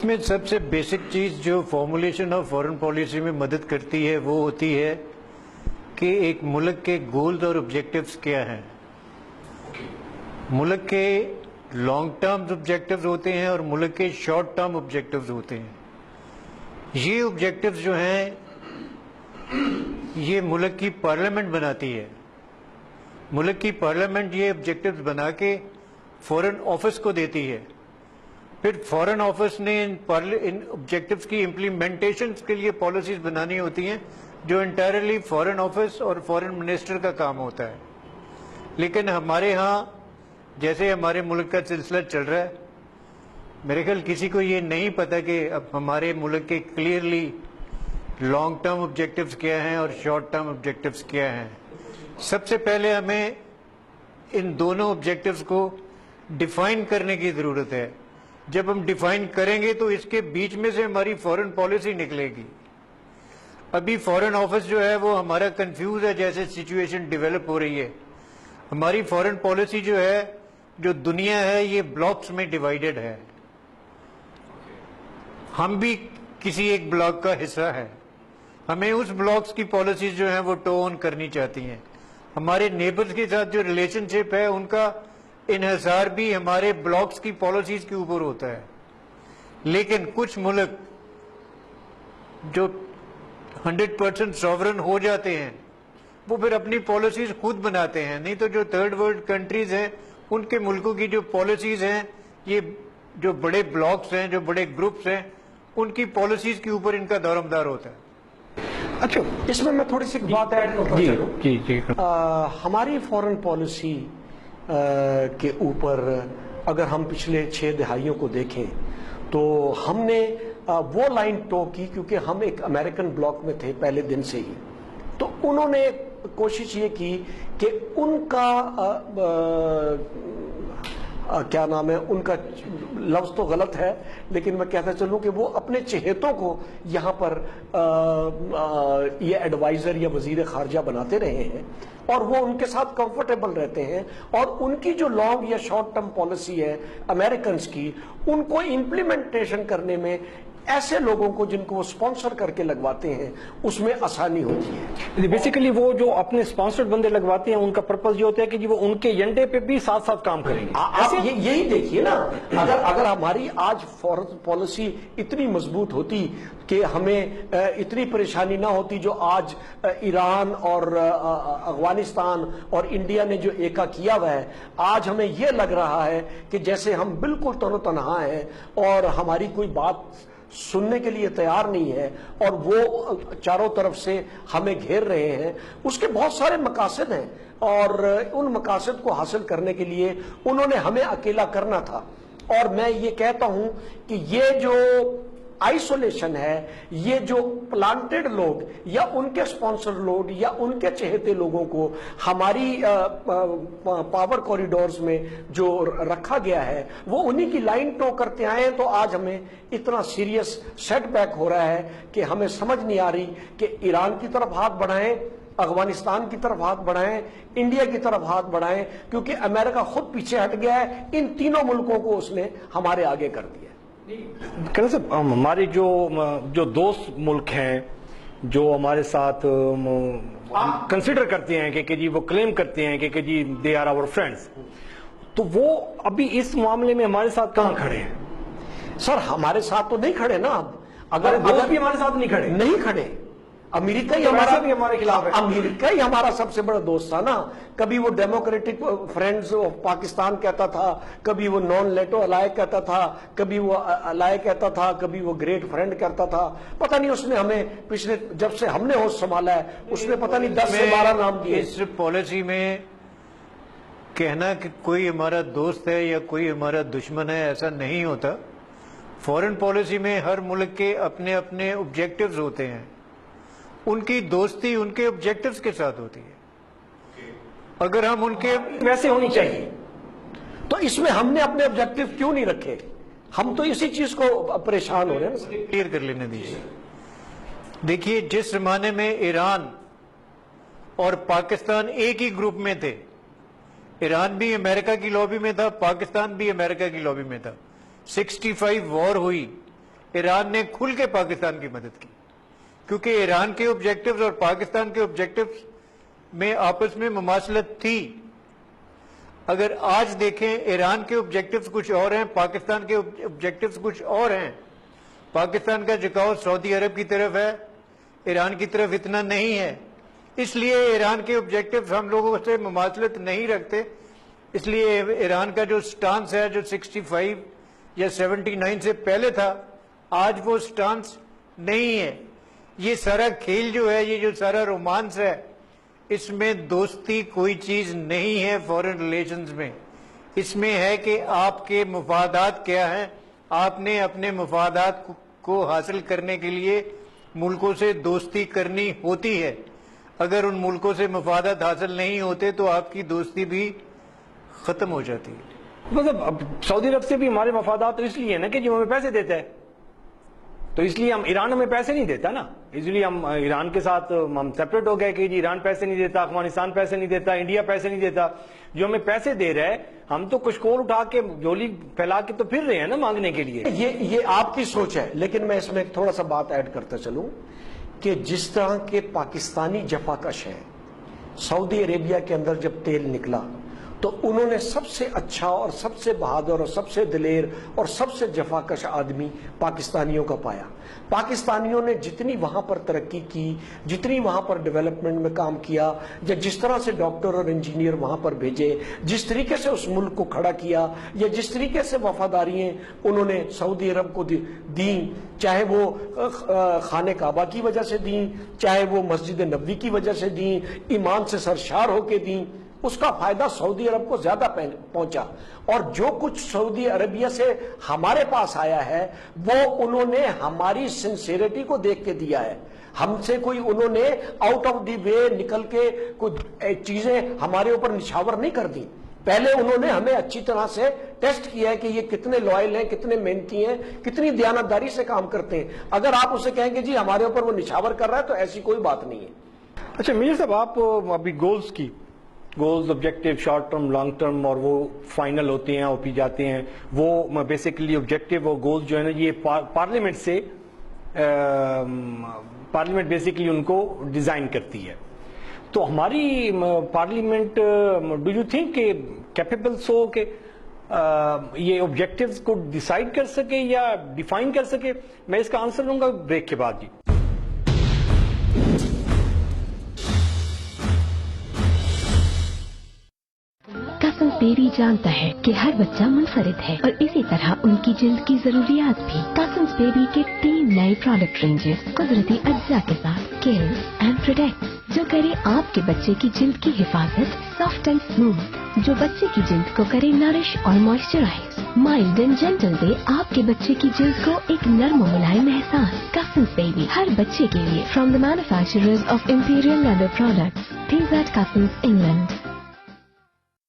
میں سب سے بیسک چیز جو فارمولیشن آف فارن پالیسی میں مدد کرتی ہے وہ ہوتی ہے کہ ایک ملک کے گولز اور آبجیکٹیوز کیا ہیں. ملک کے لانگ ٹرم آبجیکٹیوز ہوتے ہیں اور ملک کے شارٹ ٹرم آبجیکٹیوز ہوتے ہیں. یہ آبجیکٹیوز جو ہیں یہ ملک کی پارلیمنٹ بناتی ہے. ملک کی پارلیمنٹ یہ آبجیکٹیوز بنا کے فورن آفس کو دیتی ہے. پھر فورن آفس نے ان آبجیکٹیوز کی امپلیمنٹیشنز کے لیے پالیسیز بنانی ہوتی ہیں جو انٹائرلی فورن آفس اور فورن منسٹر کا کام ہوتا ہے. لیکن ہمارے ہاں جیسے ہمارے ملک کا سلسلہ چل رہا ہے، میرے خیال کسی کو یہ نہیں پتا کہ اب ہمارے ملک کے کلیئرلی لانگ ٹرم آبجیکٹیوز کیا ہیں اور شارٹ ٹرم آبجیکٹیوز کیا ہیں. سب سے پہلے ہمیں ان دونوں آبجیکٹیوز کو ڈیفائن کرنے کی ضرورت ہے. جب ہم ڈیفائن کریں گے تو اس کے بیچ میں سے ہماری فورن پالیسی نکلے گی. ابھی فورن آفس جو ہے وہ ہمارا کنفیوز ہے جیسے سچویشن ڈیولپ ہو رہی ہے. ہماری فورن پالیسی جو ہے جو دنیا ہے یہ بلاکس میں ڈیوائیڈڈ ہے. ہم بھی کسی ایک بلاک کا حصہ ہے. ہمیں اس بلاکس کی پالیسیز جو ہیں وہ ٹو آن کرنی چاہتی ہیں. ہمارے نیبرز کے ساتھ جو ریلیشن شپ ہے ان کا انحصار بھی ہمارے بلاکس کی پالیسیز کے اوپر ہوتا ہے. لیکن کچھ ملک جو 100% سوورن ہو جاتے ہیں وہ پھر اپنی پالیسیز خود بناتے ہیں. نہیں تو جو تھرڈ ورلڈ کنٹریز ہیں ان کے ملکوں کی جو پالیسیز ہیں یہ جو بڑے بلاکس ہیں جو بڑے گروپس ہیں ان کی پالیسیز کے اوپر ان کا دارمدار ہوتا ہے. اچھا، اس میں تھوڑی سی بات ایڈ کرتا چلوں. ہماری فورن پالیسی کے اوپر اگر ہم پچھلے 6 دہائیوں کو دیکھیں تو ہم نے وہ لائن ٹو کی کیونکہ ہم ایک امریکن بلاک میں تھے پہلے دن سے ہی. تو انہوں نے کوشش یہ کی کہ ان کا کیا نام ہے، ان کا لفظ تو غلط ہے لیکن میں کہتا چلوں کہ وہ اپنے چہیتوں کو یہاں پر یہ ایڈوائزر یا وزیر خارجہ بناتے رہے ہیں اور وہ ان کے ساتھ کمفرٹیبل رہتے ہیں. اور ان کی جو لانگ یا شارٹ ٹرم پالیسی ہے امریکنز کی، ان کو امپلیمنٹیشن کرنے میں ایسے لوگوں کو جن کو وہ سپانسر کر کے لگواتے ہیں اس میں آسانی ہوتی ہے. بیسیکلی وہ جو اپنے سپانسرڈ بندے لگواتے ہیں ان کا پرپس یہ ہوتا ہے کہ جی وہ ان کے ایجنڈے پہ بھی ساتھ ساتھ کام کریں گے. آپ یہی دیکھیے نا، اگر ہماری آج فورن پالیسی اتنی مضبوط ہوتی کہ ہمیں اتنی پریشانی نہ ہوتی جو آج ایران اور افغانستان اور انڈیا نے جو ایکا کیا ہوا ہے، آج ہمیں یہ لگ رہا ہے کہ جیسے ہم بالکل تن و تنہا ہیں اور ہماری کوئی بات سننے کے لیے تیار نہیں ہے اور وہ چاروں طرف سے ہمیں گھیر رہے ہیں. اس کے بہت سارے مقاصد ہیں اور ان مقاصد کو حاصل کرنے کے لیے انہوں نے ہمیں اکیلا کرنا تھا. اور میں یہ کہتا ہوں کہ یہ جو آئسولیشن ہے، یہ جو پلانٹڈ لوگ یا ان کے سپانسر لوگ یا ان کے چہتے لوگوں کو ہماری پاور کوریڈورز میں جو رکھا گیا ہے وہ انہی کی لائن ٹو کرتے آئے ہیں. تو آج ہمیں اتنا سیریس سیٹ بیک ہو رہا ہے کہ ہمیں سمجھ نہیں آ رہی کہ ایران کی طرف ہاتھ بڑھائیں، افغانستان کی طرف ہاتھ بڑھائیں، انڈیا کی طرف ہاتھ بڑھائیں، کیونکہ امریکہ خود پیچھے ہٹ گیا ہے. ان تینوں ملکوں کو اس نے ہمارے آگے کر دیا. صاحب ہمارے جو دوست ملک ہیں جو ہمارے ساتھ کنسیڈر کرتے ہیں کہ جی وہ کلیم کرتے ہیں کہ جی دے آر آور فرینڈز، تو وہ ابھی اس معاملے میں ہمارے ساتھ کہاں کھڑے ہیں؟ سر ہمارے ساتھ تو نہیں کھڑے نا. اگر بھی ہمارے ساتھ نہیں کھڑے. امریکہ ہی ہمارے خلاف ہے. امریکہ ہی ہمارا سب سے بڑا دوست تھا نا. کبھی وہ ڈیموکریٹک فرینڈز آف پاکستان کہتا تھا، کبھی وہ نان لیٹو الائے کہتا تھا، کبھی وہ الائے کہتا تھا، کبھی وہ گریٹ فرینڈ کہتا تھا. پتہ نہیں اس نے ہمیں پچھلے جب سے ہم نے ہوش سنبھالا ہے اس نے پتہ نہیں 10 سے 12 نام دیے. اس پالیسی میں کہنا کہ کوئی ہمارا دوست ہے یا کوئی ہمارا دشمن ہے ایسا نہیں ہوتا. فورن پالیسی میں ہر ملک کے اپنے اپنے آبجیکٹیوز ہوتے ہیں. ان کی دوستی ان کے آبجیکٹیوز کے ساتھ ہوتی ہے. اگر ہم ان کے ویسے ہونی چاہیے تو اس میں ہم نے اپنے آبجیکٹیو کیوں نہیں رکھے؟ ہم تو اسی چیز کو پریشان ہو رہے ہیں. کلیئر کر لینے دیجیے. دیکھیے جس زمانے میں ایران اور پاکستان ایک ہی گروپ میں تھے، ایران بھی امریکہ کی لابی میں تھا، پاکستان بھی امریکہ کی لابی میں تھا. 65 وار ہوئی، ایران نے کھل کے پاکستان کی مدد کی، کیونکہ ایران کے آبجیکٹیوز اور پاکستان کے آبجیکٹیوز میں آپس میں مماثلت تھی۔ اگر آج دیکھیں ایران کے آبجیکٹیوز کچھ اور ہیں، پاکستان کے آبجیکٹیوز کچھ اور ہیں۔ پاکستان کا جھکاؤ سعودی عرب کی طرف ہے، ایران کی طرف اتنا نہیں ہے، اس لیے ایران کے آبجیکٹیوز ہم لوگوں سے مماثلت نہیں رکھتے، اس لیے ایران کا جو سٹانس ہے جو 65 یا 79 سے پہلے تھا، آج وہ سٹانس نہیں ہے۔ یہ سارا کھیل جو ہے، یہ جو سارا رومانس ہے، اس میں دوستی کوئی چیز نہیں ہے فورن ریلیشنز میں، اس میں ہے کہ آپ کے مفادات کیا ہیں۔ آپ نے اپنے مفادات کو حاصل کرنے کے لیے ملکوں سے دوستی کرنی ہوتی ہے، اگر ان ملکوں سے مفادات حاصل نہیں ہوتے تو آپ کی دوستی بھی ختم ہو جاتی ہے۔ مطلب اب سعودی عرب سے بھی ہمارے مفادات اس لیے نا کہ جو ہمیں پیسے دیتا ہے، تو اس لیے ایران ہمیں پیسے نہیں دیتا نا، اس لیے ہم ایران کے ساتھ ہم سیپریٹ ہو گئے کہ جی ایران پیسے نہیں دیتا، افغانستان پیسے نہیں دیتا، انڈیا پیسے نہیں دیتا۔ جو ہمیں پیسے دے رہا ہے ہم تو کچھ کول اٹھا کے جولی پھیلا کے تو پھر رہے ہیں نا مانگنے کے لیے۔ یہ آپ کی سوچ ہے، لیکن میں اس میں تھوڑا سا بات ایڈ کرتا چلوں کہ جس طرح کے پاکستانی جفاکش ہیں، سعودی عربیہ کے اندر جب تیل نکلا تو انہوں نے سب سے اچھا اور سب سے بہادر اور سب سے دلیر اور سب سے جفاکش آدمی پاکستانیوں کا پایا۔ پاکستانیوں نے جتنی وہاں پر ترقی کی، جتنی وہاں پر ڈیولپمنٹ میں کام کیا، یا جس طرح سے ڈاکٹر اور انجینئر وہاں پر بھیجے، جس طریقے سے اس ملک کو کھڑا کیا، یا جس طریقے سے وفاداریاں انہوں نے سعودی عرب کو دیں، چاہے وہ خانہ کعبہ کی وجہ سے دیں، چاہے وہ مسجد نبوی کی وجہ سے دیں، ایمان سے سرشار ہو کے دیں، اس کا فائدہ سعودی عرب کو زیادہ پہنچا۔ اور جو کچھ سعودی عربیہ سے ہمارے پاس آیا ہے وہ انہوں نے ہماری سنسیریٹی کو دیکھ کے دیا ہے، ہم سے کوئی انہوں نے آؤٹ آف دی وے نکل کے کوئی چیزیں ہمارے اوپر نچھاور نہیں کر دی۔ پہلے انہوں نے ہمیں اچھی طرح سے ٹیسٹ کیا ہے کہ یہ کتنے لوائل ہیں، کتنے محنتی ہیں، کتنی دیانتداری سے کام کرتے ہیں۔ اگر آپ اسے کہیں گے جی ہمارے اوپر وہ نچھاور کر رہا ہے تو ایسی کوئی بات نہیں ہے۔ اچھا میجر صاحب، آپ ابھی goals objective short term long term اور وہ فائنل ہوتے ہیں اور پی جاتے ہیں، وہ بیسیکلی آبجیکٹیو اور گولز جو ہے نا یہ پارلیمنٹ سے پارلیمنٹ بیسیکلی ان کو ڈیزائن کرتی ہے۔ تو ہماری پارلیمنٹ ڈو یو تھنک کہ کیپیبلس ہو کہ یہ آبجیکٹیوز کو ڈیسائیڈ کر سکے یا ڈیفائن کر سکے؟ میں اس کا آنسر دوں گا بریک کے بعد۔ جی قسمز بیبی جانتا ہے کہ ہر بچہ منفرد ہے اور اسی طرح ان کی جلد کی ضروریات بھی۔ قسمز بیبی کے 3 نئے پروڈکٹ رینجز قدرتی اجزاء کے ساتھ کیئرز اینڈ پروڈکٹس جو کرے آپ کے بچے کی جلد کی حفاظت سافٹ اینڈ اسموتھ، جو بچے کی جلد کو کرے نرش اور موئسچرائز، مائلڈ اینڈ جینٹل دے آپ کے بچے کی جلد کو ایک نرم و ملائم احساس۔ قسمز بیبی ہر بچے کے لیے from the manufacturers of imperial leather products, things at Cussons England.